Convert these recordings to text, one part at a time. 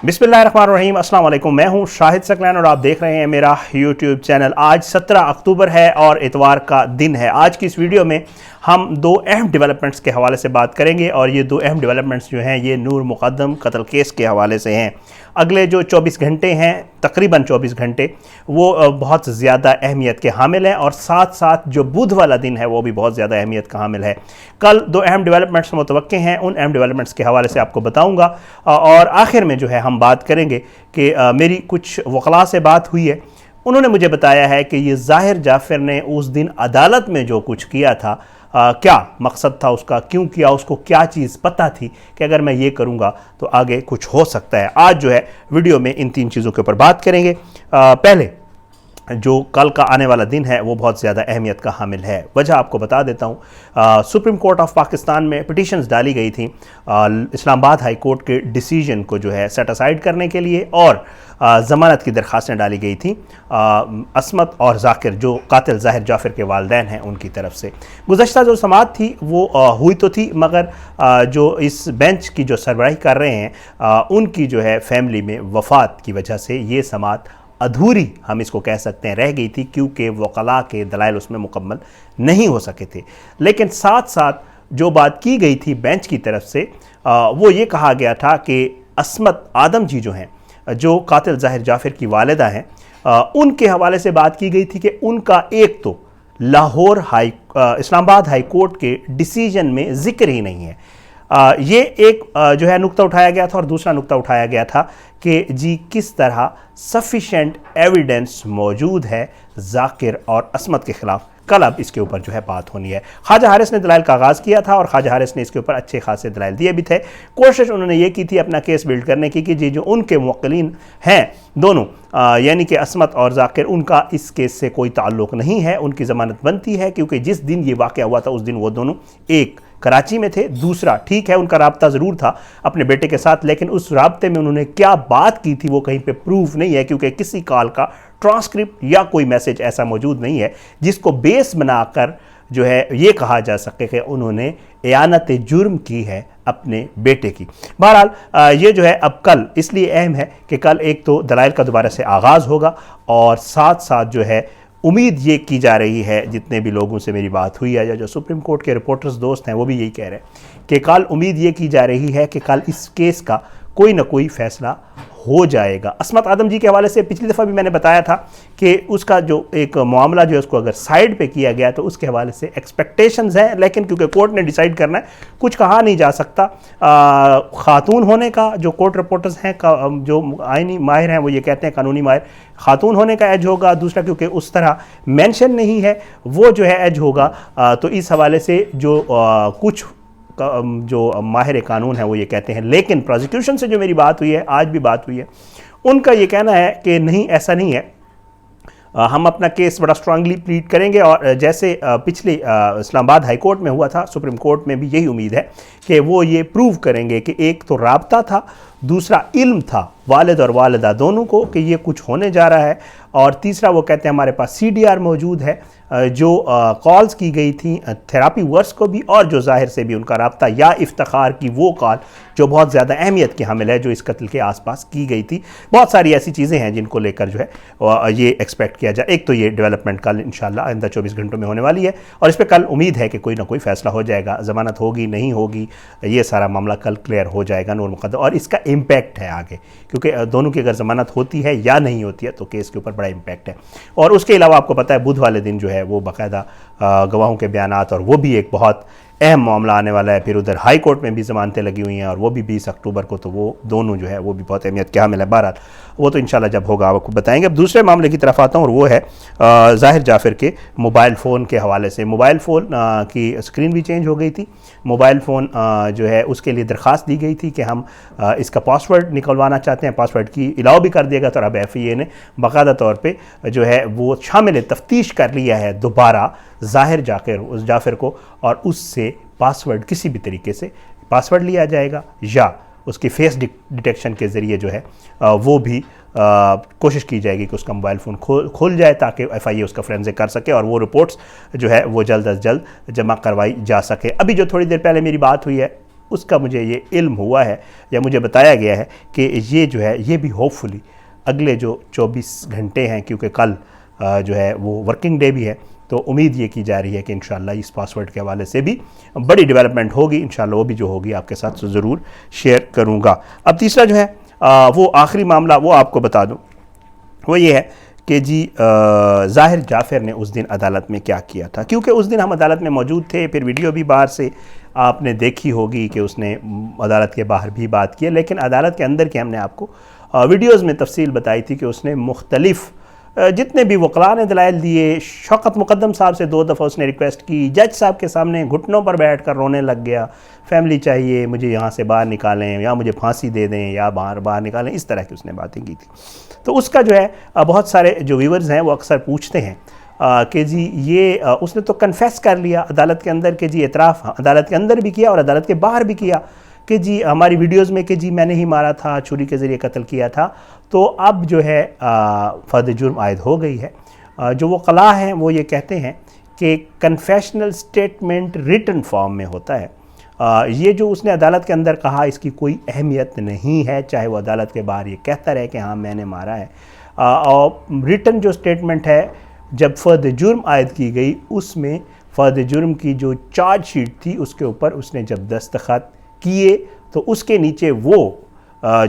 बिस्मिल्लाहिर्रहमानिर्रहीम, अस्सलाम वालेकुम। मैं हूं शाहिद सकलैन और आप देख रहे हैं मेरा यूट्यूब चैनल। आज 17 अक्टूबर है और इतवार का दिन है। आज की इस वीडियो में हम दो अहम डेवलपमेंट्स के हवाले से बात करेंगे और ये दो अहम डेवलपमेंट्स जो हैं ये नूर मुक़द्दम कत्ल केस के हवाले से हैं। अगले जो 24 घंटे हैं, तकरीबन 24 घंटे, वो बहुत ज़्यादा अहमियत के हामिल हैं और साथ साथ जो बुध वाला दिन है वो भी बहुत ज़्यादा अहमियत का हामिल है। कल दो अहम डेवलपमेंट्स मुतवक्के हैं, उन अहम डेवलपमेंट्स के हवाले से आपको बताऊँगा और आखिर में जो है हम बात करेंगे कि मेरी कुछ वकला से बात हुई है। उन्होंने मुझे बताया है कि ये ज़ाहिर जाफ़र ने उस दिन अदालत में जो कुछ किया था, क्या मकसद था उसका, क्यों किया, उसको क्या चीज़ पता थी कि अगर मैं ये करूँगा तो आगे कुछ हो सकता है। आज जो है वीडियो में इन तीन चीज़ों के ऊपर बात करेंगे। पहले जो कल का आने वाला दिन है वो बहुत ज़्यादा अहमियत का हामिल है। वजह आपको बता देता हूँ। सुप्रीम कोर्ट ऑफ पाकिस्तान में पिटीशंस डाली गई थी इस्लामाबाद हाई कोर्ट के डिसीजन को जो है सेट असाइड करने के लिए और ज़मानत की दरख्वास्तें डाली गई थी असमत और जाकिर, जो कातिल ज़ाहिर जाफ़र के वालिदैन हैं, उनकी तरफ से। गुज़श्ता जो समाअत थी वो हुई तो थी, मगर जो इस बेंच की जो सरबराही कर रहे हैं उनकी जो है फैमिली में वफ़ात की वजह से ये समाअत अधूरी, हम इसको कह सकते हैं, रह गई थी, क्योंकि वकला के दलाइल उसमें मुकम्मल नहीं हो सके थे। लेकिन साथ साथ जो बात की गई थी बेंच की तरफ से वो ये कहा गया था कि असमत आदम जी जो हैं, जो कातिल ज़ाहिर जाफ़र की वालिदा हैं, उनके हवाले से बात की गई थी कि उनका एक तो लाहौर इस्लामाबाद हाई कोर्ट के डिसीजन में ज़िक्र ही नहीं है। ये एक जो है नुक्ता उठाया गया था और दूसरा नुक्ता उठाया गया था कि जी किस तरह सफिशेंट एविडेंस मौजूद है जाकिर और असमत के ख़िलाफ़। कल अब इसके ऊपर जो है बात होनी है। ख्वाजा हारिस ने दलाइल का आगाज़ किया था और ख्वाजा हारिस ने इसके ऊपर अच्छे खासे दलाइल दिए भी थे। कोशिश उन्होंने ये की थी अपना केस बिल्ड करने की कि जी जो उनके मुवक्किलीन हैं दोनों, यानी कि असमत और जाकिर, उनका इस केस से कोई ताल्लुक़ नहीं है, उनकी ज़मानत बनती है, क्योंकि जिस दिन ये वाक़या हुआ था उस दिन वो दोनों एक कराची में थे, दूसरा ठीक है उनका राब्ता ज़रूर था अपने बेटे के साथ, लेकिन उस राब्ते में उन्होंने क्या बात की थी वो कहीं पे प्रूफ नहीं है, क्योंकि किसी कॉल का ट्रांसक्रिप्ट या कोई मैसेज ऐसा मौजूद नहीं है जिसको बेस बनाकर जो है ये कहा जा सके कि उन्होंने एयानत जुर्म की है अपने बेटे की। बहरहाल ये जो है अब कल इसलिए अहम है कि कल एक तो दलाइल का दोबारा से आगाज़ होगा और साथ साथ जो है उम्मीद ये की जा रही है, जितने भी लोगों से मेरी बात हुई है या जो सुप्रीम कोर्ट के रिपोर्टर्स दोस्त हैं वो भी यही कह रहे हैं कि कल उम्मीद ये की जा रही है कि कल इस केस का कोई ना कोई फ़ैसला हो जाएगा। असमत आदम जी के हवाले से पिछली दफ़ा भी मैंने बताया था कि उसका जो एक मामला जो है उसको अगर साइड पे किया गया तो उसके हवाले से एक्सपेक्टेशंस हैं, लेकिन क्योंकि कोर्ट ने डिसाइड करना है, कुछ कहा नहीं जा सकता। ख़ातून होने का जो कोर्ट रिपोर्टर्स हैं, जो आइनी माहिर हैं, वो ये कहते हैं, कानूनी माहिर, ख़ातून होने का एज होगा। दूसरा क्योंकि उस तरह मेंशन नहीं है वो जो है एज होगा। तो इस हवाले से जो कुछ जो माहिर कानून है वो ये कहते हैं, लेकिन प्रोसिक्यूशन से जो मेरी बात हुई है, आज भी बात हुई है, उनका ये कहना है कि नहीं, ऐसा नहीं है, हम अपना केस बड़ा स्ट्रांगली प्लीड करेंगे। और जैसे पिछले इस्लामाबाद हाई कोर्ट में हुआ था, सुप्रीम कोर्ट में भी यही उम्मीद है कि वो ये प्रूव करेंगे कि एक तो राब्ता था, दूसरा इल्म था वालिद और वालिदा दोनों को कि ये कुछ होने जा रहा है, और तीसरा वो कहते हैं हमारे पास CDR मौजूद है जो कॉल्स की गई थी थेरापी वर्स को भी और जो ज़ाहिर से भी उनका राब्ता या इफ्तिखार की वो कॉल जो बहुत ज़्यादा अहमियत की हामिल है, जो इस कत्ल के आसपास की गई थी। बहुत सारी ऐसी चीज़ें हैं जिनको लेकर जो है ये एक्सपेक्ट किया जाए। एक तो ये डेवलपमेंट कल इंशाल्लाह आइंदा 24 घंटों में होने वाली है और इस पर कल उम्मीद है कि कोई ना कोई फ़ैसला हो जाएगा। ज़मानत होगी नहीं होगी, ये सारा मामला कल क्लियर हो जाएगा नूर मुक़द्दम, और इसका इम्पैक्ट है आगे, क्योंकि दोनों की अगर ज़मानत होती है या नहीं होती है तो केस के ऊपर बड़ा इम्पैक्ट है। और उसके अलावा आपको पता है बुध वाले दिन जो है वो बाकायदा गवाहों के बयानात, और वो भी एक बहुत अहम मामला आने वाला है। फिर उधर हाई कोर्ट में भी ज़मानतें लगी हुई हैं और वो भी 20 अक्टूबर को, तो वो दोनों जो है वो भी बहुत अहमियत के हामिल है। बहरहाल वो तो इंशाल्लाह जब होगा आपको बताएंगे। अब दूसरे मामले की तरफ आता हूँ और वो है ज़ाहिर जाफ़र के मोबाइल फ़ोन के हवाले से। मोबाइल फ़ोन की स्क्रीन भी चेंज हो गई थी। मोबाइल फ़ोन जो है उसके लिए दरख्वास्त दी गई थी कि हम इसका पासवर्ड निकलवाना चाहते हैं, पासवर्ड की अलाउ भी कर दिया गया। तो अब FIA ने बाकायदा तौर पर जो है वो शामिल तफ्तीश कर लिया है दोबारा ज़ाहिर जाफ़र को, और उससे पासवर्ड किसी भी तरीके से पासवर्ड लिया जाएगा या उसकी फेस डिटेक्शन के ज़रिए जो है वो भी कोशिश की जाएगी कि उसका मोबाइल फ़ोन खोल जाए ताकि FIA उसका फोरेंसिक कर सके और वो रिपोर्ट्स जो है वो जल्द अज जल्द जमा करवाई जा सके। अभी जो थोड़ी देर पहले मेरी बात हुई है اس کا مجھے یہ علم ہوا ہے یا مجھے بتایا گیا ہے کہ یہ جو ہے یہ بھی ہوپ فلی اگلے جو 24 گھنٹے ہیں، کیونکہ کل جو ہے وہ ورکنگ ڈے بھی ہے، تو امید یہ کی جا رہی ہے کہ انشاءاللہ اس پاسورڈ کے حوالے سے بھی بڑی ڈیولپمنٹ ہوگی، انشاءاللہ وہ بھی جو ہوگی آپ کے ساتھ ضرور شیئر کروں گا۔ اب تیسرا جو ہے وہ آخری معاملہ وہ آپ کو بتا دوں، وہ یہ ہے کہ جی ظاہر جعفر نے اس دن عدالت میں کیا کیا تھا، کیونکہ اس دن ہم عدالت میں موجود تھے، پھر ویڈیو بھی باہر سے آپ نے دیکھی ہوگی کہ اس نے عدالت کے باہر بھی بات کی ہے، لیکن عدالت کے اندر کی ہم نے آپ کو ویڈیوز میں تفصیل بتائی تھی کہ اس نے مختلف جتنے بھی وکلاء نے دلائل دیے، شوکت مقدم صاحب سے 2 دفعہ اس نے ریکویسٹ کی، جج صاحب کے سامنے گھٹنوں پر بیٹھ کر رونے لگ گیا، فیملی چاہیے، مجھے یہاں سے باہر نکالیں یا مجھے پھانسی دے دیں یا باہر نکالیں، اس طرح کی اس نے باتیں کی تھی۔ تو اس کا جو ہے بہت سارے جو ویورز ہیں وہ اکثر پوچھتے ہیں کہ جی یہ اس نے تو کنفیس کر لیا عدالت کے اندر کہ جی اعتراف عدالت کے اندر بھی کیا اور عدالت کے باہر بھی کیا کہ جی ہماری ویڈیوز میں کہ جی میں نے ہی مارا تھا، چھری کے ذریعے قتل کیا تھا، تو اب جو ہے فرد جرم عائد ہو گئی ہے۔ جو وکلاء ہیں وہ یہ کہتے ہیں کہ کنفیشنل سٹیٹمنٹ ریٹن فارم میں ہوتا ہے، یہ جو اس نے عدالت کے اندر کہا اس کی کوئی اہمیت نہیں ہے، چاہے وہ عدالت کے باہر یہ کہتا رہے کہ ہاں میں نے مارا ہے، اور ریٹن جو سٹیٹمنٹ ہے جب فرد جرم عائد کی گئی اس میں فرد جرم کی جو چارج شیٹ تھی اس کے اوپر اس نے جب دستخط کیے تو اس کے نیچے وہ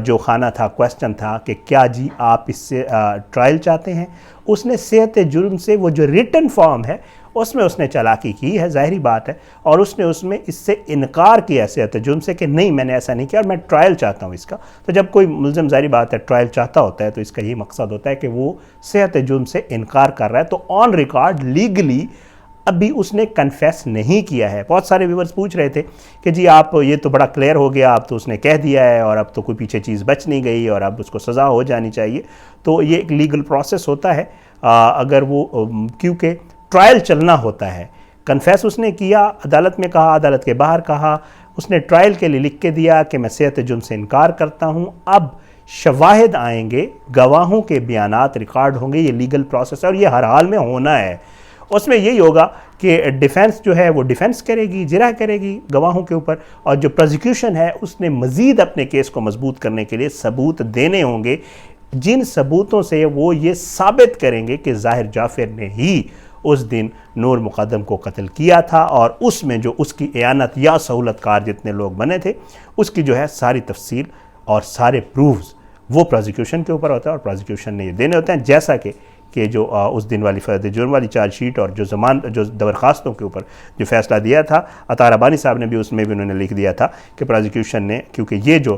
جو خانہ تھا، کویسچن تھا کہ کیا جی آپ اس سے ٹرائل چاہتے ہیں، اس نے صحت جرم سے وہ جو ریٹن فارم ہے اس میں اس نے چالاکی کی ہے، ظاہری بات ہے، اور اس نے اس میں اس سے انکار کیا صحت جرم سے کہ نہیں میں نے ایسا نہیں کیا اور میں ٹرائل چاہتا ہوں اس کا۔ تو جب کوئی ملزم ظاہری بات ہے ٹرائل چاہتا ہوتا ہے تو اس کا یہی مقصد ہوتا ہے کہ وہ صحت جرم سے انکار کر رہا ہے، تو آن ریکارڈ لیگلی ابھی اس نے کنفیس نہیں کیا ہے۔ بہت سارے ویورز پوچھ رہے تھے کہ جی آپ یہ تو بڑا کلیئر ہو گیا، اب تو اس نے کہہ دیا ہے اور اب تو کوئی پیچھے چیز بچ نہیں گئی اور اب اس کو سزا ہو جانی چاہیے۔ تو یہ ایک لیگل پروسیس ہوتا ہے، اگر وہ کیونکہ ٹرائل چلنا ہوتا ہے، کنفیس اس نے کیا، عدالت میں کہا، عدالت کے باہر کہا، اس نے ٹرائل کے لیے لکھ کے دیا کہ میں صحت جرم سے انکار کرتا ہوں، اب شواہد آئیں گے، گواہوں کے بیانات ریکارڈ ہوں گے، یہ لیگل پروسیس ہے اور یہ ہر حال میں ہونا ہے۔ اس میں یہی ہوگا کہ ڈیفینس جو ہے وہ ڈیفینس کرے گی، جرح کرے گی گواہوں کے اوپر، اور جو پروزیکیوشن ہے اس نے مزید اپنے کیس کو مضبوط کرنے کے لیے ثبوت دینے ہوں گے، جن ثبوتوں سے وہ یہ ثابت کریں گے کہ ظاہر جعفر نے ہی اس دن نور مقدم کو قتل کیا تھا، اور اس میں جو اس کی اعانت یا سہولت کار جتنے لوگ بنے تھے اس کی جو ہے ساری تفصیل اور سارے پروفز وہ پروزیکیوشن کے اوپر ہوتا ہے، اور پروزیکیوشن نے یہ دینے ہوتے ہیں، جیسا کہ جو اس دن والی فرد جرم والی چارج شیٹ اور جو درخواستوں کے اوپر جو فیصلہ دیا تھا، عطا ربانی صاحب نے بھی اس میں بھی انہوں نے لکھ دیا تھا کہ پروزیکیوشن نے، کیونکہ یہ جو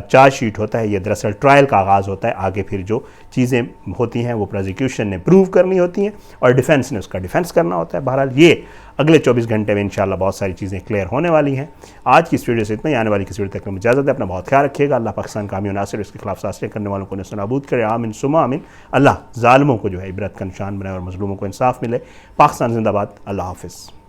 چارج شیٹ ہوتا ہے یہ دراصل ٹرائل کا آغاز ہوتا ہے، آگے پھر جو چیزیں ہوتی ہیں وہ پروزیکیوشن نے پروو کرنی ہوتی ہیں اور ڈیفینس نے اس کا ڈیفینس کرنا ہوتا ہے۔ بہرحال یہ اگلے 24 گھنٹے میں انشاءاللہ بہت ساری چیزیں کلیئر ہونے والی ہیں۔ آج کی اس ویڈیو سے اتنا ہی، آنے والی کسی ویڈیو تک میں اجازت ہے، اپنا بہت خیال رکھیے گا۔ اللہ پاکستان کا حامی و ناصر، اس کے خلاف سازشیں کرنے والوں کو نیست و نابود کرے، آمین ثم آمین۔ اللہ ظالموں کو جو ہے عبرت کا نشان بنائے اور مظلوموں کو انصاف ملے۔ پاکستان زندہ باد، اللہ حافظ۔